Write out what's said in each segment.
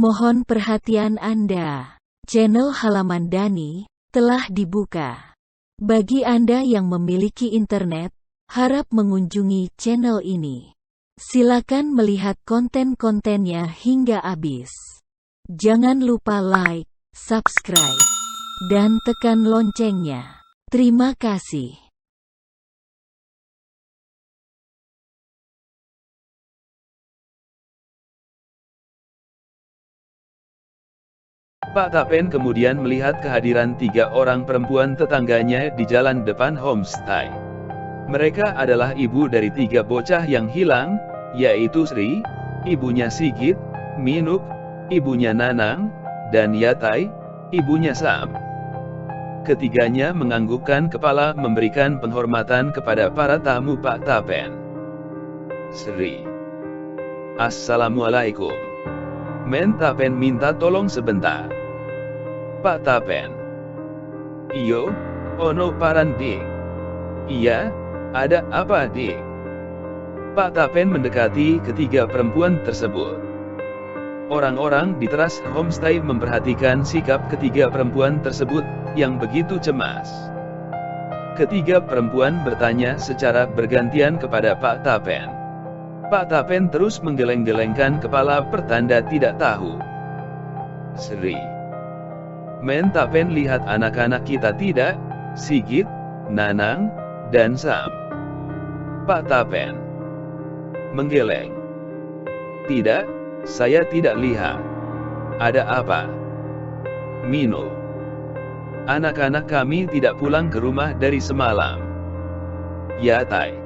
Mohon perhatian Anda. Channel halaman Dani telah dibuka. Bagi Anda yang memiliki internet, harap mengunjungi channel ini. Silakan melihat konten-kontennya hingga habis. Jangan lupa like, subscribe, dan tekan loncengnya. Terima kasih. Pak Tapen kemudian melihat kehadiran 3 orang perempuan tetangganya di jalan depan homestay. Mereka adalah ibu dari 3 bocah yang hilang, yaitu Sri, ibunya Sigit, Minuk, ibunya Nanang, dan Yatai, ibunya Sam. Ketiganya menganggukkan kepala memberikan penghormatan kepada para tamu Pak Tapen. Sri. Assalamualaikum. Men Tapen minta tolong sebentar. Pak Tapen. Iyo, ono paran dik. Iya, ada apa dik? Pak Tapen mendekati ketiga perempuan tersebut. Orang-orang di teras homestay memperhatikan sikap ketiga perempuan tersebut yang begitu cemas. Ketiga perempuan bertanya secara bergantian kepada Pak Tapen. Pak Tapen terus menggeleng-gelengkan kepala pertanda tidak tahu. Sri. Men Tapen lihat anak-anak kita tidak? Sigit, Nanang, dan Sam. Pak Tapen menggeleng. Tidak, saya tidak lihat. Ada apa? Mino. Anak-anak kami tidak pulang ke rumah dari semalam. Yatai.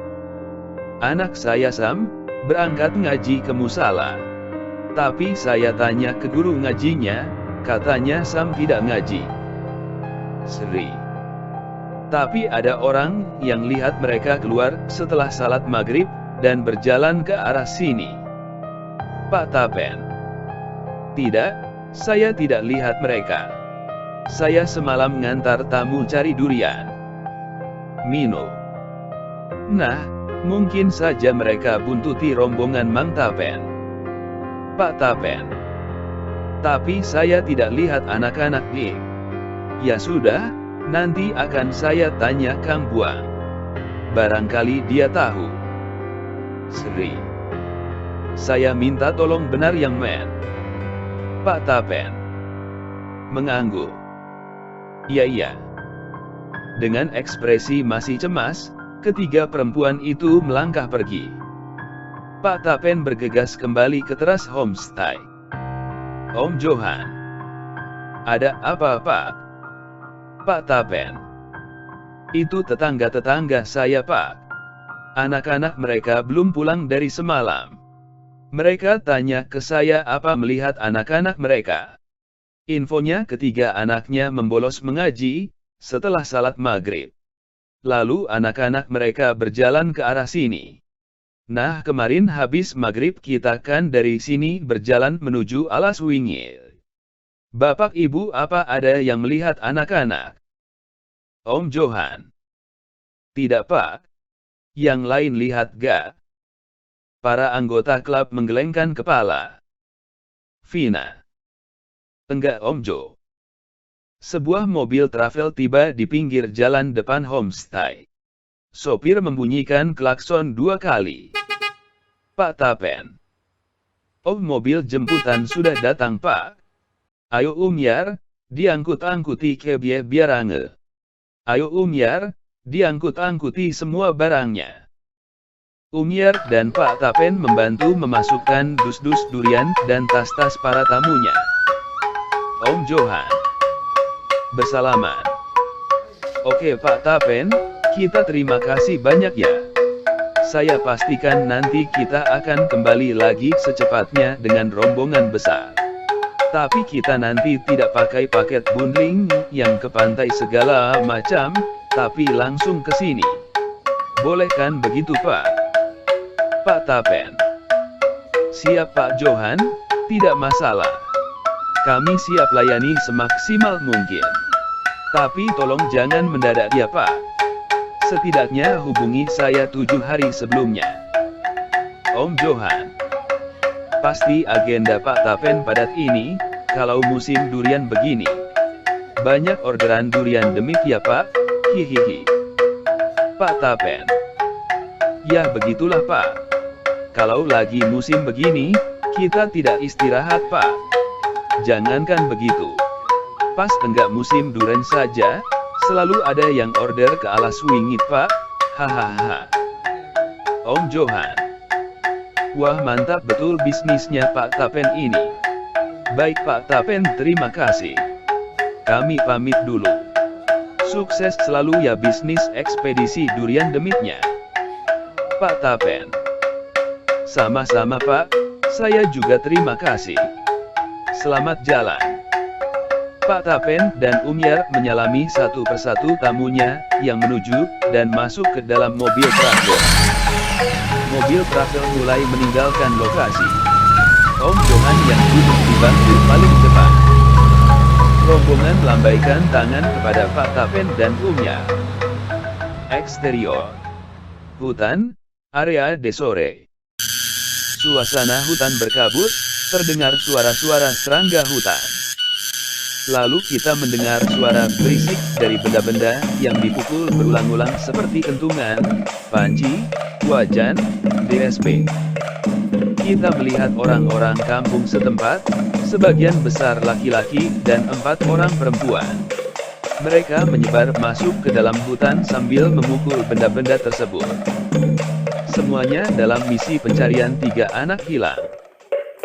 Anak saya Sam berangkat ngaji ke musala. Tapi saya tanya ke guru ngajinya, katanya Sam tidak ngaji. Sri. Tapi ada orang yang lihat mereka keluar setelah salat maghrib dan berjalan ke arah sini. Pak Tapen. Tidak, saya tidak lihat mereka. Saya semalam ngantar tamu cari durian. Mino. Nah, mungkin saja mereka buntuti rombongan Mang Tapen. Pak Tapen. Tapi saya tidak lihat anak-anak dik. Ya sudah, nanti akan saya tanya Kang Buang. Barangkali dia tahu. Sri. Saya minta tolong benar yang men. Pak Tapen mengangguk. Iya. Dengan ekspresi masih cemas, ketiga perempuan itu melangkah pergi. Pak Tapen bergegas kembali ke teras homestay. Om Johan. Ada apa Pak? Pak Tapen. Itu tetangga-tetangga saya Pak. Anak-anak mereka belum pulang dari semalam. Mereka tanya ke saya apa melihat anak-anak mereka. Infonya ketiga anaknya membolos mengaji, setelah salat maghrib. Lalu anak-anak mereka berjalan ke arah sini. Nah kemarin habis maghrib kita kan dari sini berjalan menuju Alas Wingil. Bapak ibu apa ada yang melihat anak-anak? Om Johan. Tidak Pak. Yang lain lihat gak? Para anggota klub menggelengkan kepala. Vina. Enggak Om Jo. Sebuah mobil travel tiba di pinggir jalan depan homestay. Sopir membunyikan klakson 2 kali. Pak Tapen. Oh mobil jemputan sudah datang Pak. Ayo Umyar, diangkut-angkuti ke biarange. Ayo Umyar, diangkut-angkuti semua barangnya. Umyar dan Pak Tapen membantu memasukkan dus-dus durian dan tas-tas para tamunya. Om Johan. Bersalaman. Oke Pak Tapen, kita terima kasih banyak ya. Saya pastikan nanti kita akan kembali lagi secepatnya dengan rombongan besar. Tapi kita nanti tidak pakai paket bundling yang ke pantai segala macam, tapi langsung ke sini. Boleh kan begitu Pak? Pak Tapen. Siap Pak Johan, tidak masalah. Kami siap layani semaksimal mungkin. Tapi tolong jangan mendadak ya Pak. Setidaknya hubungi saya 7 hari sebelumnya. Om Johan. Pasti agenda Pak Tapen padat ini, kalau musim durian begini. Banyak orderan durian demit ya Pak, hihihi. Pak Tapen. Ya begitulah Pak. Kalau lagi musim begini, kita tidak istirahat Pak. Jangankan begitu. Pas enggak musim durian saja, selalu ada yang order ke ala swingit Pak, hahaha. Om Johan. Wah mantap betul bisnisnya Pak Tapen ini. Baik Pak Tapen, terima kasih. Kami pamit dulu. Sukses selalu ya bisnis ekspedisi durian demitnya. Pak Tapen. Sama-sama Pak, saya juga terima kasih. Selamat jalan. Pak Tapen dan Umyar menyalami satu persatu tamunya, yang menuju, dan masuk ke dalam mobil travel. Mobil travel mulai meninggalkan lokasi. Om Johan yang duduk di bangku paling depan. Rombongan lambaikan tangan kepada Pak Tapen dan Umyar. Eksterior. Hutan, area de sore. Suasana hutan berkabut, terdengar suara-suara serangga hutan. Lalu kita mendengar suara berisik dari benda-benda yang dipukul berulang-ulang seperti kentungan, panci, wajan, DSP. Kita melihat orang-orang kampung setempat, sebagian besar laki-laki dan 4 orang perempuan. Mereka menyebar masuk ke dalam hutan sambil memukul benda-benda tersebut. Semuanya dalam misi pencarian 3 anak hilang.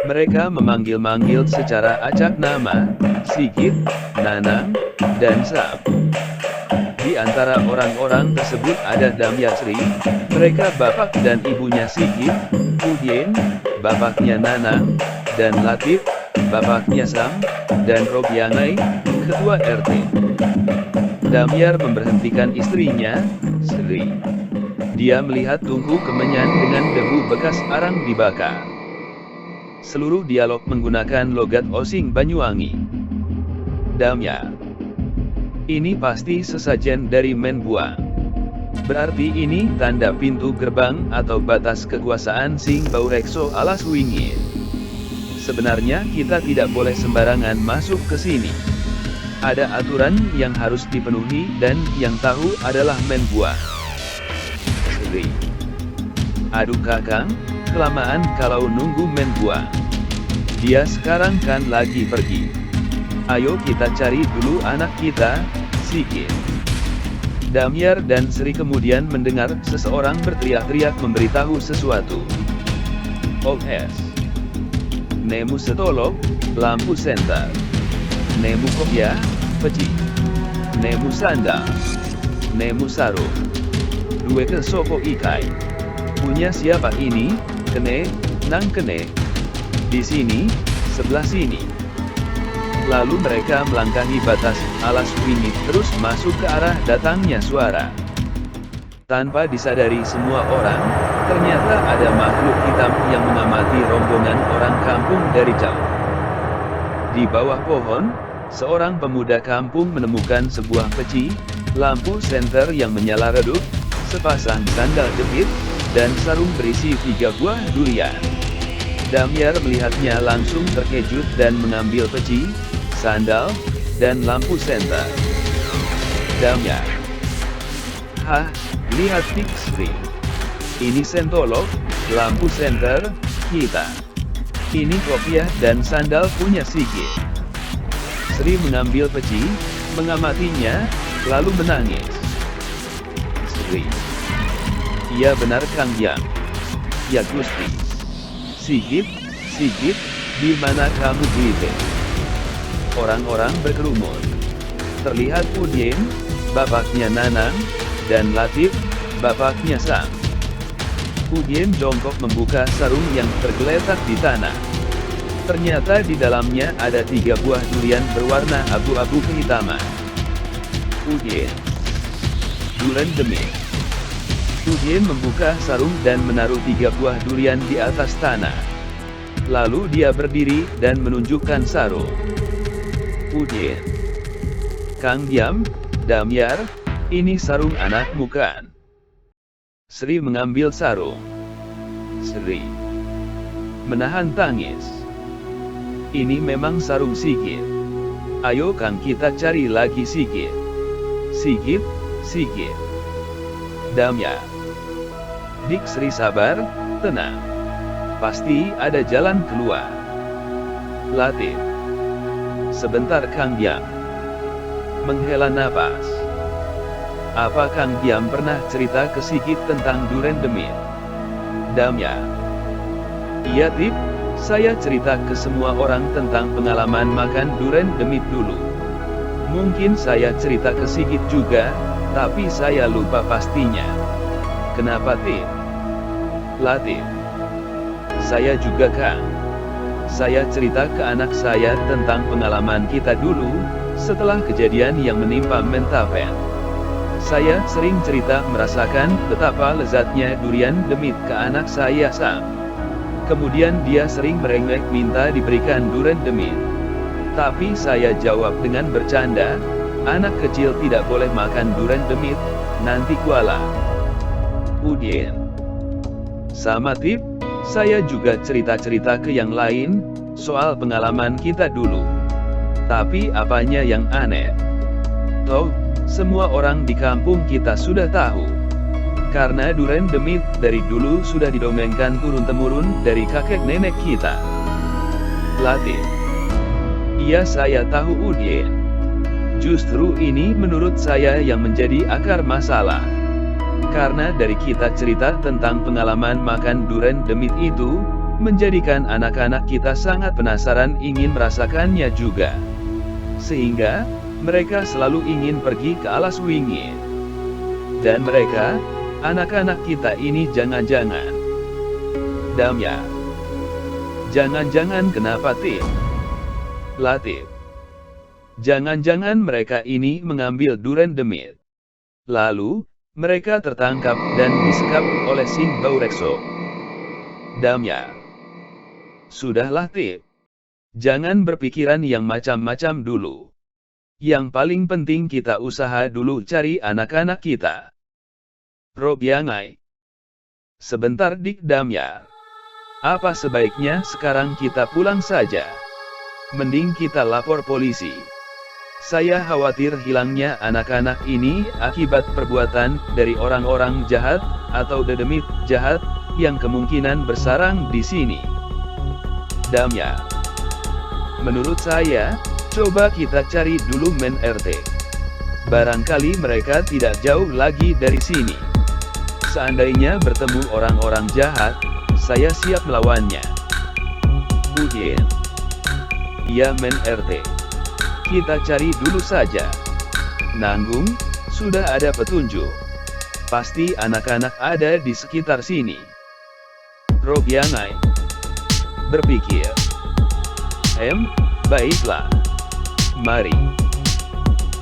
Mereka memanggil-manggil secara acak nama, Sigit, Nanang, dan Sam. Di antara orang-orang tersebut ada Damyasri, mereka bapak dan ibunya Sigit, Udien, bapaknya Nanang, dan Latif, bapaknya Sam, dan Robiangai, ketua RT. Damyar memberhentikan istrinya, Sri. Dia melihat tungku kemenyan dengan debu bekas arang dibakar. Seluruh dialog menggunakan logat Osing Banyuwangi. Damyar. Ini pasti sesajen dari Menbuang. Berarti ini tanda pintu gerbang atau batas kekuasaan Sing Baurekso ala Swingit. Sebenarnya kita tidak boleh sembarangan masuk ke sini. Ada aturan yang harus dipenuhi dan yang tahu adalah Menbuang. Sri. Aduh kakang, kelamaan kalau nunggu Menbuang. Dia sekarang kan lagi pergi. Ayo kita cari dulu anak kita, Sigit. Damyar dan Sri kemudian mendengar seseorang berteriak-teriak memberitahu sesuatu. OS. Nemu setolok, lampu senter. Nemu kopya, peci. Nemu sandal. Nemu sarung. Due ke sopo ikai. Punya siapa ini? Kene, nang kene. Di sini, sebelah sini. Lalu mereka melangkahi batas alas wingit terus masuk ke arah datangnya suara. Tanpa disadari semua orang, ternyata ada makhluk hitam yang mengamati rombongan orang kampung dari jauh. Di bawah pohon, seorang pemuda kampung menemukan sebuah peci, lampu senter yang menyala redup, sepasang sandal jepit, dan sarung berisi 3 buah durian. Damyar melihatnya langsung terkejut dan mengambil peci, sandal, dan lampu senter. Damyar. Hah, lihat Sri. Ini sentolok, lampu senter, kita. Ini kopiah dan sandal punya Sigit. Sri mengambil peci, mengamatinya, lalu menangis. Sri. Iya benar Kang Yang. Ya Gusti. Sigit, di mana kamu Guide? Orang-orang berkerumun. Terlihat Udien, bapaknya Nanang, dan Latif, bapaknya Sam. Udien jongkok membuka sarung yang tergeletak di tanah. Ternyata di dalamnya ada 3 buah durian berwarna abu-abu kehitaman. Udien. Durian demit. Udien membuka sarung dan menaruh 3 buah durian di atas tanah. Lalu dia berdiri dan menunjukkan sarung. Udien. Kang diam, Damyar, ini sarung anakmu kan? Sri mengambil sarung. Sri. menahan tangis. Ini memang sarung Sigit. Ayo Kang, kita cari lagi Sigit. Sigit, Sigit. Damya. Dik Sri sabar, tenang. Pasti ada jalan keluar. Latif. Sebentar Kang Diam. Menghela napas. Apa Kang Diam pernah cerita ke Sigit tentang Duren Demit? Damya. Iya Tip, saya cerita ke semua orang tentang pengalaman makan Duren Demit dulu. Mungkin saya cerita ke Sigit juga, tapi saya lupa pastinya. Kenapa Tip? Latif. Saya juga Kang. Saya cerita ke anak saya tentang pengalaman kita dulu, setelah kejadian yang menimpa Mentapen. Saya sering cerita merasakan betapa lezatnya durian demit ke anak saya Sam. Kemudian dia sering merengek minta diberikan duren demit. Tapi saya jawab dengan bercanda, anak kecil tidak boleh makan duren demit, nanti kuala. Udin. Sama Tip, saya juga cerita-cerita ke yang lain, soal pengalaman kita dulu. Tapi apanya yang aneh? Toh, semua orang di kampung kita sudah tahu. Karena duren demit dari dulu sudah didongengkan turun-temurun dari kakek nenek kita. Latif. Iya saya tahu Udin. Justru ini menurut saya yang menjadi akar masalah. Karena dari kita cerita tentang pengalaman makan duren demit itu, menjadikan anak-anak kita sangat penasaran ingin merasakannya juga. Sehingga, mereka selalu ingin pergi ke alas wingit. Dan mereka, anak-anak kita ini jangan-jangan. Damya. Jangan-jangan kenapa Tip? Latif. Jangan-jangan mereka ini mengambil duren demit. Lalu, mereka tertangkap dan disekap oleh Sing Baurekso. Damya. Sudahlah Tip. Jangan berpikiran yang macam-macam dulu. Yang paling penting kita usaha dulu cari anak-anak kita. Robiangai. Sebentar Dik Damya. Apa sebaiknya sekarang kita pulang saja? Mending kita lapor polisi. Saya khawatir hilangnya anak-anak ini akibat perbuatan dari orang-orang jahat, atau dedemit jahat, yang kemungkinan bersarang di sini. Damya. Menurut saya, coba kita cari dulu Men RT. Barangkali mereka tidak jauh lagi dari sini. Seandainya bertemu orang-orang jahat, saya siap melawannya. Udin. Iya Men RT. Kita cari dulu saja. Nanggung, sudah ada petunjuk. Pasti anak-anak ada di sekitar sini. Robiangai. Berpikir. Baiklah. Mari.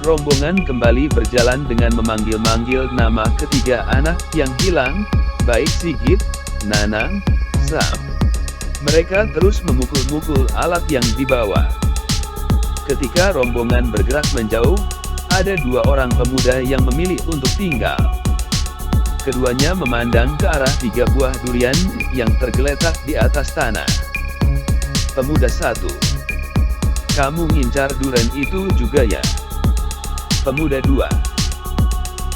Rombongan kembali berjalan dengan memanggil-manggil nama ketiga anak yang hilang, baik Sigit, Nanang, Sam. Mereka terus memukul-mukul alat yang dibawa. Ketika rombongan bergerak menjauh, ada dua orang pemuda yang memilih untuk tinggal. Keduanya memandang ke arah tiga buah durian yang tergeletak di atas tanah. Pemuda satu. Kamu ngincar duren itu juga ya? Pemuda dua.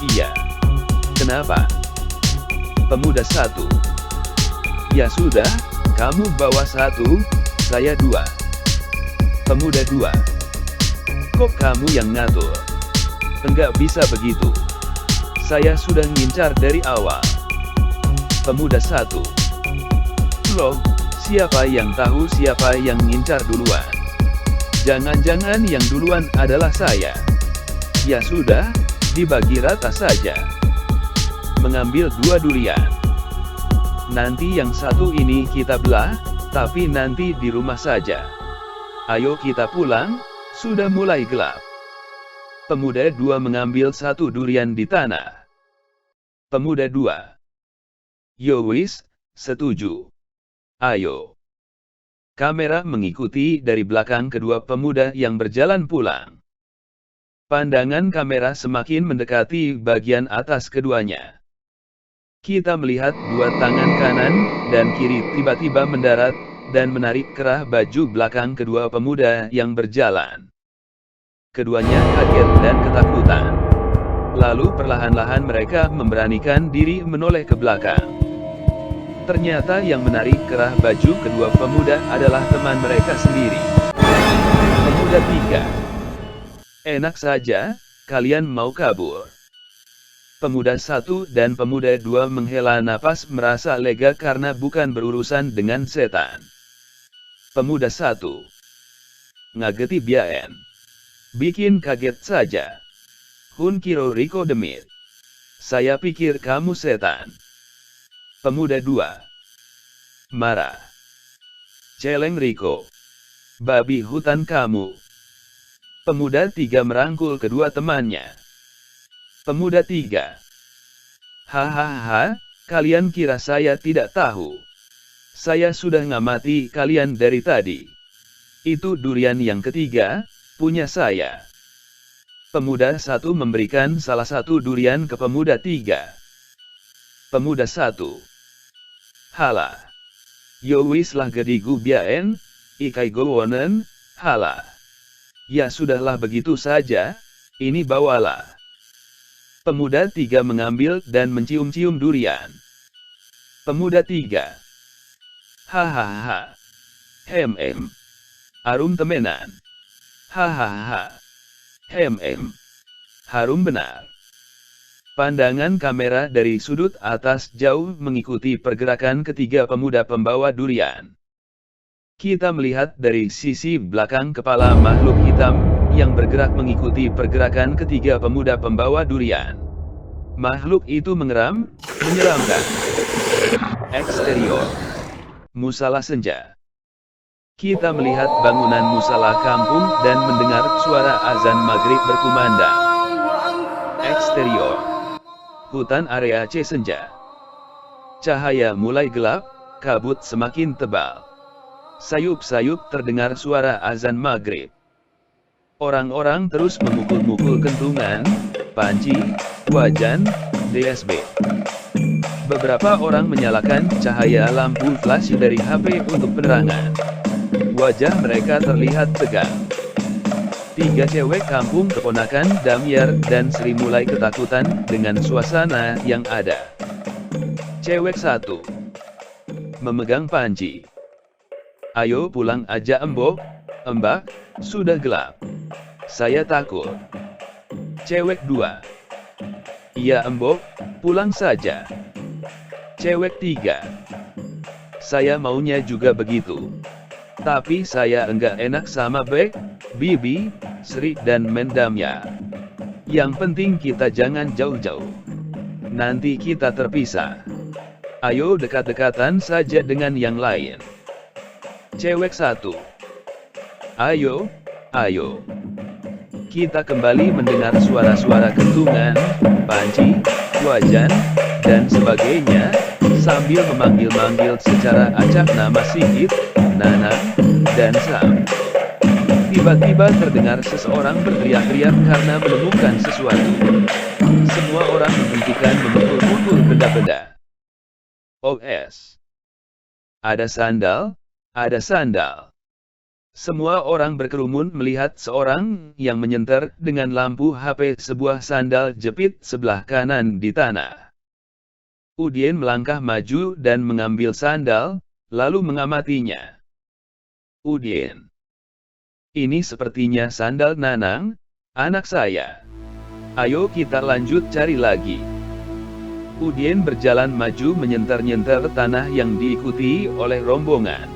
Iya. Kenapa? Pemuda satu. Ya sudah, kamu bawa satu, saya dua. Pemuda dua. Kok kamu yang ngatur? Enggak bisa begitu. Saya sudah ngincar dari awal. Pemuda satu. Loh, siapa yang tahu siapa yang ngincar duluan? Jangan-jangan yang duluan adalah saya. Ya sudah, dibagi rata saja. Mengambil dua durian. Nanti yang satu ini kita belah, tapi nanti di rumah saja. Ayo kita pulang, sudah mulai gelap. Pemuda dua mengambil satu durian di tanah. Pemuda dua. Yowis, setuju. Ayo. Kamera mengikuti dari belakang kedua pemuda yang berjalan pulang. Pandangan kamera semakin mendekati bagian atas keduanya. Kita melihat dua tangan kanan dan kiri tiba-tiba mendarat dan menarik kerah baju belakang kedua pemuda yang berjalan. Keduanya kaget dan ketakutan. Lalu perlahan-lahan mereka memberanikan diri menoleh ke belakang. Ternyata yang menarik kerah baju kedua pemuda adalah teman mereka sendiri. Pemuda 3. Enak saja, kalian mau kabur. Pemuda 1 dan pemuda 2 menghela napas merasa lega karena bukan berurusan dengan setan. Pemuda 1. Ngageti biaen. Bikin kaget saja. Hun kiro Riko demit. Saya pikir kamu setan. Pemuda 2. Marah. Celeng Riko. Babi hutan kamu. Pemuda 3 merangkul kedua temannya. Pemuda 3. Hahaha, kalian kira saya tidak tahu. Saya sudah ngamati kalian dari tadi. Itu durian yang ketiga, punya saya. Pemuda 1 memberikan salah satu durian ke pemuda 3. Pemuda 1. Hala. Yo wis lah gedigu biaen, ikai gowonen, hala. Ya sudahlah begitu saja, ini bawalah. Pemuda 3 mengambil dan mencium-cium durian. Pemuda 3. Hahaha. Harum temenan. Hahaha. Harum benar. Pandangan kamera dari sudut atas jauh mengikuti pergerakan ketiga pemuda pembawa durian. Kita melihat dari sisi belakang kepala makhluk hitam yang bergerak mengikuti pergerakan ketiga pemuda pembawa durian. Makhluk itu mengeram, menyeramkan. Eksterior. Musala senja. Kita melihat bangunan musala kampung dan mendengar suara azan maghrib berkumandang. Eksterior. Hutan area C senja. Cahaya mulai gelap, kabut semakin tebal. Sayup-sayup terdengar suara azan maghrib. Orang-orang terus memukul-mukul kentungan, panci, wajan, DSB. Beberapa orang menyalakan cahaya lampu flash dari HP untuk penerangan. Wajah mereka terlihat tegang. 3 cewek kampung keponakan Damyar dan Sri mulai ketakutan dengan suasana yang ada. Cewek 1. Memegang panci. Ayo pulang aja embok, embak, sudah gelap. Saya takut. Cewek 2. Iya embok, pulang saja. Cewek 3. Saya maunya juga begitu. Tapi saya enggak enak sama Bek, Bibi, Sri dan Mendamya. Yang penting kita jangan jauh-jauh. Nanti kita terpisah. Ayo dekat-dekatan saja dengan yang lain. Cewek 1. Ayo, ayo. Kita kembali mendengar suara-suara kentungan, panci, wajan, dan sebagainya, sambil memanggil-manggil secara acak nama Sigit, Nanang, dan Sam. Tiba-tiba terdengar seseorang berteriak-teriak karena menemukan sesuatu. Semua orang menghentikan memukul-mukul benda-benda. OS. Ada sandal, ada sandal. Semua orang berkerumun melihat seorang yang menyenter dengan lampu HP sebuah sandal jepit sebelah kanan di tanah. Udien melangkah maju dan mengambil sandal, lalu mengamatinya. Udien. Ini sepertinya sandal Nanang, anak saya. Ayo kita lanjut cari lagi. Udien berjalan maju menyenter-nyenter tanah yang diikuti oleh rombongan.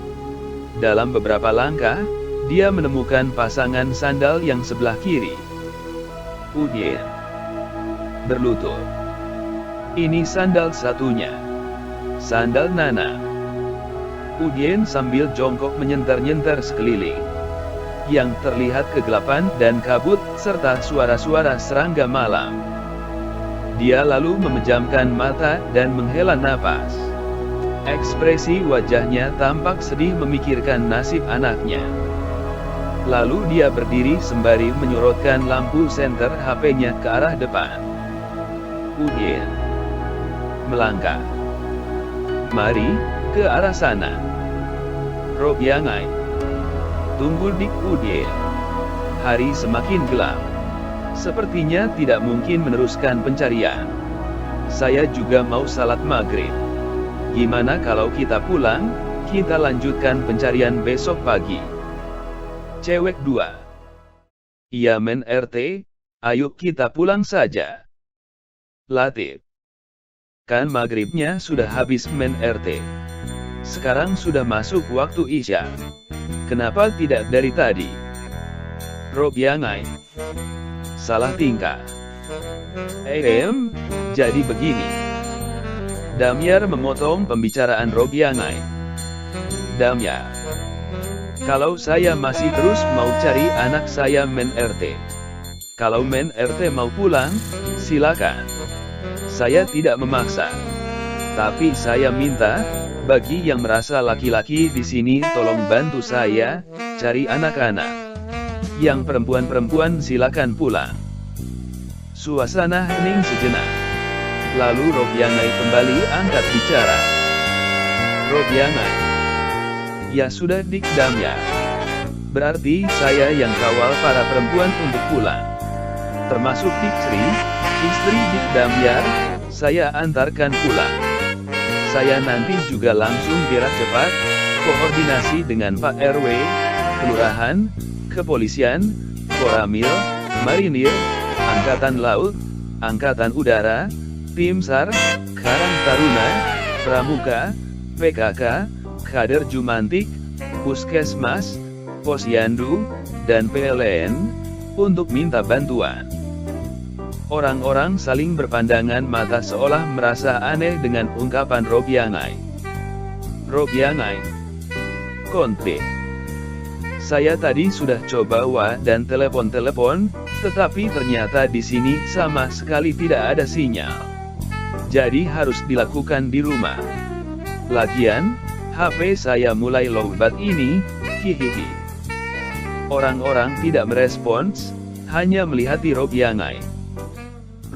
Dalam beberapa langkah, dia menemukan pasangan sandal yang sebelah kiri. Udien berlutut. Ini sandal satunya. Sandal Nana. Udien sambil jongkok menyenter-nyenter sekeliling. Yang terlihat kegelapan dan kabut, serta suara-suara serangga malam. Dia lalu memejamkan mata dan menghela napas. Ekspresi wajahnya tampak sedih memikirkan nasib anaknya. Lalu dia berdiri sembari menyorotkan lampu senter HP-nya ke arah depan. Udien melangkah. Mari, ke arah sana. Robiangai. Tunggu Dik Udin. Hari semakin gelap. Sepertinya tidak mungkin meneruskan pencarian. Saya juga mau salat maghrib. Gimana kalau kita pulang, kita lanjutkan pencarian besok pagi. Cewek 2. Iya men RT, ayo kita pulang saja. Latif. Kan maghribnya sudah habis men RT. Sekarang sudah masuk waktu Isya. Kenapa tidak dari tadi? Robiangai. Salah tingkah. Jadi begini. Damyar memotong pembicaraan Robiangai. Damyar. Kalau saya masih terus mau cari anak saya men RT. Kalau men RT mau pulang, silakan. Saya tidak memaksa. Tapi saya minta, bagi yang merasa laki-laki di sini tolong bantu saya, cari anak-anak. Yang perempuan-perempuan silakan pulang. Suasana hening sejenak. Lalu Robiangai kembali angkat bicara. Robiangai. Ya sudah Dik Damyar. Berarti saya yang kawal para perempuan untuk pulang. Termasuk Dik Sri, istri Dik Damyar, saya antarkan pulang. Saya nanti juga langsung gerak cepat, koordinasi dengan Pak RW, Kelurahan, Kepolisian, Koramil, Marinir, Angkatan Laut, Angkatan Udara, Tim SAR, Karang Taruna, Pramuka, PKK, Kader Jumantik, Puskesmas, Posyandu, dan PLN, untuk minta bantuan. Orang-orang saling berpandangan mata seolah merasa aneh dengan ungkapan Robiangai. Robiangai. Konflik. Saya tadi sudah coba WA dan telepon-telepon, tetapi ternyata di sini sama sekali tidak ada sinyal. Jadi harus dilakukan di rumah. Lagian, HP saya mulai lowbat ini, hihihi. Orang-orang tidak merespons, hanya melihati Robiangai.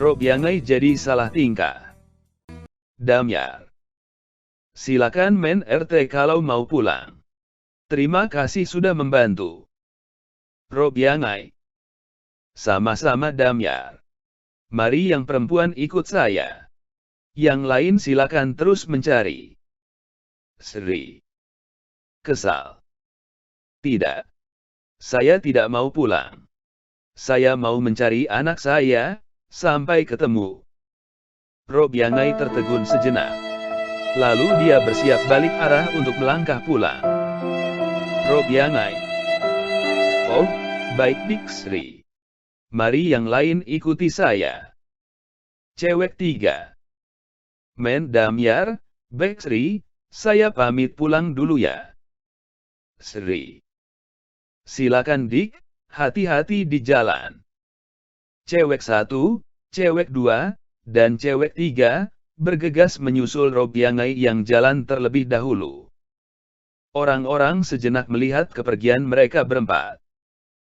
Robiangai jadi salah tingkah. Damyar. Silakan men RT kalau mau pulang. Terima kasih sudah membantu. Robiangai. Sama-sama Damyar. Mari yang perempuan ikut saya. Yang lain silakan terus mencari. Sri. Kesal. Tidak. Saya tidak mau pulang. Saya mau mencari anak saya, sampai ketemu. Robiangai tertegun sejenak. Lalu dia bersiap balik arah untuk melangkah pulang. Robiangai. Oh, baik Dik Sri. Mari yang lain ikuti saya. Cewek 3. Men Damyar, Bek Sri, saya pamit pulang dulu ya. Sri. Silakan Dik, hati-hati di jalan. Cewek 1, cewek 2, dan cewek 3, bergegas menyusul Robiangai yang jalan terlebih dahulu. Orang-orang sejenak melihat kepergian mereka berempat.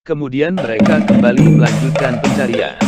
Kemudian mereka kembali melanjutkan pencarian.